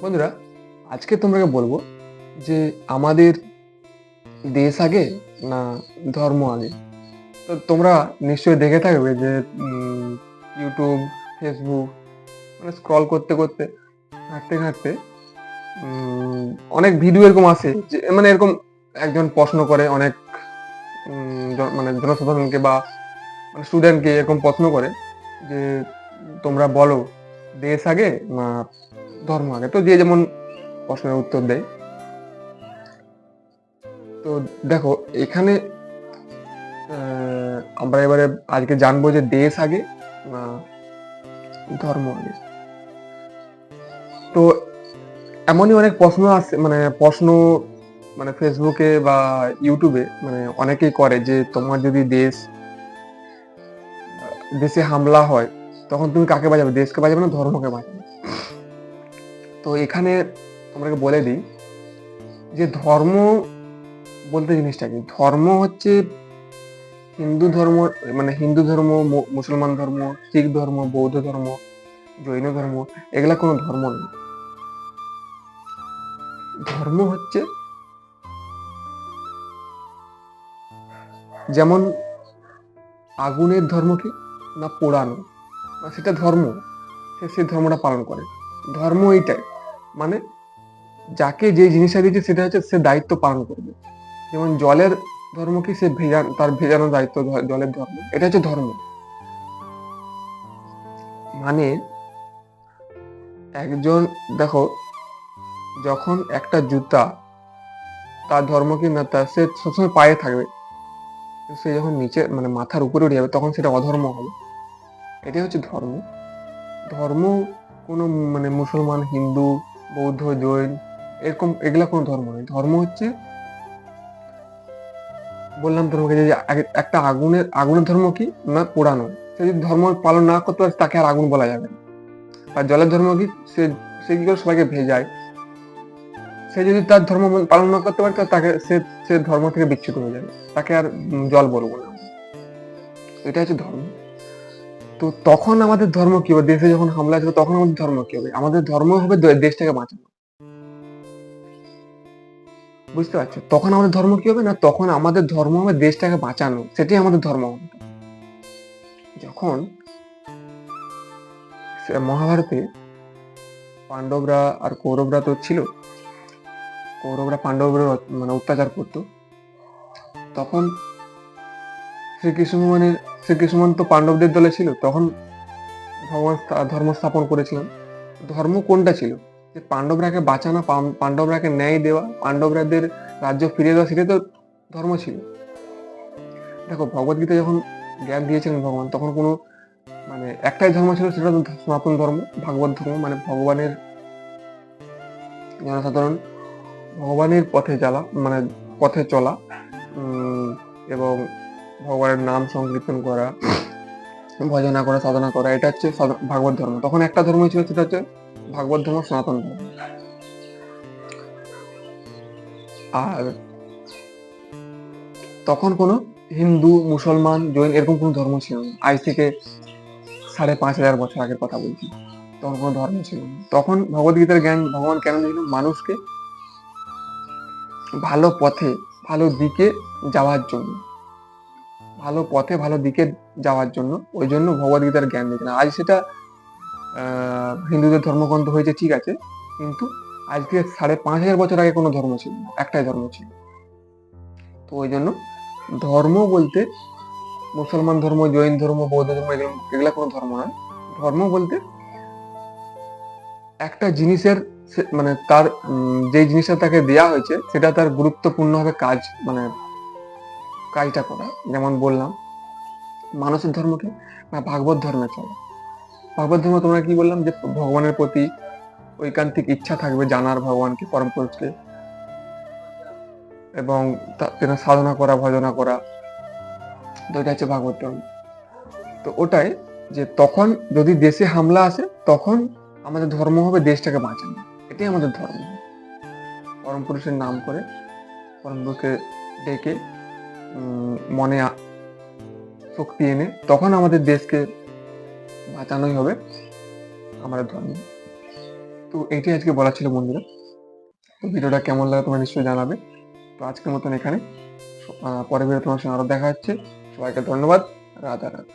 বন্ধুরা, আজকে তোমাকে বলবো যে আমাদের দেশ আগে না ধর্ম আগে। তো তোমরা নিশ্চয়ই দেখে থাকবে যে ইউটিউব, ফেসবুক মানে স্ক্রল করতে করতে, ঘাঁটতে ঘাঁটতে উম, অনেক ভিডিও এরকম আসে যে মানে এরকম একজন প্রশ্ন করে অনেক মানে জনসাধারণকে বা মানে স্টুডেন্টকে এরকম প্রশ্ন করে যে তোমরা বলো দেশ আগে না ধর্ম আগে। তো যে যেমন প্রশ্নের উত্তর দেয়। তো দেখো এখানে আমরা এবারে আজকে জানবো যে দেশ আগে না ধর্ম আগে। তো এমনই অনেক প্রশ্ন আছে, মানে প্রশ্ন মানে ফেসবুকে বা ইউটিউবে মানে অনেকেই করে যে তোমার যদি দেশে হামলা হয় তখন তুমি কাকে বাঁচাবে, দেশকে বাঁচাবে না ধর্মকে বাঁচাবে। তো এখানে তোমাকে বলে দিই যে ধর্ম বলতে জিনিসটা কি। ধর্ম হচ্ছে হিন্দু ধর্ম, মানে হিন্দু ধর্ম, মুসলমান ধর্ম, শিখ ধর্ম, বৌদ্ধ ধর্ম, জৈন ধর্ম, এগুলা কোনো ধর্ম নয়। ধর্ম হচ্ছে যেমন আগুনের ধর্ম কি না পোড়ানো, সেটা ধর্ম। সে সেই ধর্মটা পালন করে। ধর্ম এইটাই, মানে যাকে যে জিনিসটা দিয়েছে সেটা হচ্ছে সে দায়িত্ব পালন করবে। যেমন জলের ধর্ম কি, সে তার ভেজানোর দায়িত্ব জলের ধর্ম, এটা হচ্ছে ধর্ম। মানে একজন, দেখো, যখন একটা জুতা, তার ধর্ম কি না তার সে সবসময় পায়ে থাকবে, সে যখন নিচে মানে মাথার উপরে উঠে যাবে তখন সেটা অধর্ম হবে। এটাই হচ্ছে ধর্ম। ধর্ম কোনো মানে মুসলমান, হিন্দু, বৌদ্ধ, জৈন এরকম এগুলা কোনো ধর্ম নেই। ধর্ম হচ্ছে, বললাম ধর্মকে, যে একটা আগুনের ধর্ম কি না পোড়ানো। সে যদি ধর্ম পালন না করতে পারে তাকে আর আগুন বলা যাবে না। আর জলের ধর্ম কি, সে সে কি করে সবাইকে ভেজায়। সে যদি তার ধর্ম পালন না করতে পারে তাহলে তাকে সে সে ধর্ম থেকে বিচ্যুত হয়ে যাবে, তাকে আর জল বলবো না। এটা হচ্ছে ধর্ম। তো তখন আমাদের ধর্ম কি হবে, দেশে যখন হামলা আসবে তখন আমাদের ধর্ম কি হবে, আমাদের ধর্ম হবে দেশটাকে বাঁচানো। বুঝতে পারছো, তখন আমাদের ধর্ম কি হবে না, তখন আমাদের ধর্ম হবে দেশটাকে বাঁচানো, সেটাই আমাদের ধর্ম হবে। যখন মহাভারতে পাণ্ডবরা আর কৌরবরা তো ছিল, কৌরবরা পাণ্ডবরা মানে অত্যাচার করতো, তখন শ্রীকৃষ্ণ তো পাণ্ডবদের দলে ছিল, তখন ভগবান ধর্ম স্থাপন করেছিলেন। ধর্ম কোনটা ছিল, যে পাণ্ডবরাকে বাঁচানো, পাণ্ডবরাকে ন্যায় দেওয়া, পাণ্ডবরাদের রাজ্য ফিরিয়ে দেওয়া, সেটাই তো ধর্ম ছিল। দেখো ভগবত গীতা যখন জ্ঞান দিয়েছিলেন ভগবান, তখন কোনো মানে একটাই ধর্ম ছিল, সেটা তো সনাতন ধর্ম, ভাগবত ধর্ম, মানে ভগবানের জনসাধারণ ভগবানের পথে মানে পথে চলা, উম, এবং ভগবানের নাম সংকীর্তন করা, ভজনা করা, সাধনা করা, এটা হচ্ছে ভাগবত ধর্ম। তখন একটা ধর্ম ছিল, সেটা হচ্ছে ভাগবত ধর্ম, সনাতন ধর্ম। আর তখন কোনো হিন্দু, মুসলমান, জৈন এরকম কোনো ধর্ম ছিল না। আজ থেকে 5,500 বছর আগের কথা বলছি। তখন কোনো ধর্ম ছিল না। তখন ভগবদ্গীতার জ্ঞান ভগবান কেন দিল, মানুষকে ভালো পথে, ভালো দিকে যাওয়ার জন্য, ভালো পথে ভালো দিকে যাওয়ার জন্য, ওই জন্য ভগবদ্গীতার জ্ঞান দিয়েছিলেন। আজ সেটা হিন্দুদের ধর্মগ্রন্থ হয়েছে, ঠিক আছে, কিন্তু আজকে 5,500 বছর আগে কোনো ধর্ম ছিল না, একটাই ধর্ম ছিল। তো ওই জন্য ধর্ম বলতে মুসলমান ধর্ম, জৈন ধর্ম, বৌদ্ধ ধর্ম, এগুলা কোনো ধর্ম নয়। ধর্ম বলতে একটা জিনিসের মানে তার যে জিনিসটা তাকে দেয়া হয়েছে সেটা তার গুরুত্বপূর্ণ ভাবে কাজ, মানে কাজটা করা। যেমন বললাম মানুষের ধর্ম কি না, ভাগবত ধর্মে চলে। ভাগবত ধর্ম তোমরা কি বললাম, যে ভগবানের প্রতি ঐকান্তিক ইচ্ছা থাকবে জানার, ভগবানকে, পরম পুরুষকে, এবং তেনার সাধনা করা, ভজনা করা। তো এটা হচ্ছে ভাগবত ধর্ম। তো ওটাই, যে তখন যদি দেশে হামলা আসে তখন আমাদের ধর্ম হবে দেশটাকে বাঁচানো। এটাই আমাদের ধর্ম। পরম পুরুষের নাম করে, পরম পুরুষকে ডেকে মনে শক্তি এনে তখন আমাদের দেশকে বাঁচানোই হবে আমাদের ধর্ম। তো এইটাই আজকে বলার ছিল বন্ধুরা। তো ভিডিওটা কেমন লাগে তোমরা নিশ্চয়ই জানাবে। তো আজকের মতন এখানে পরের ভিডিও তোমার সঙ্গে আরো দেখা হচ্ছে। সবাইকে ধন্যবাদ। রাধা রাধা।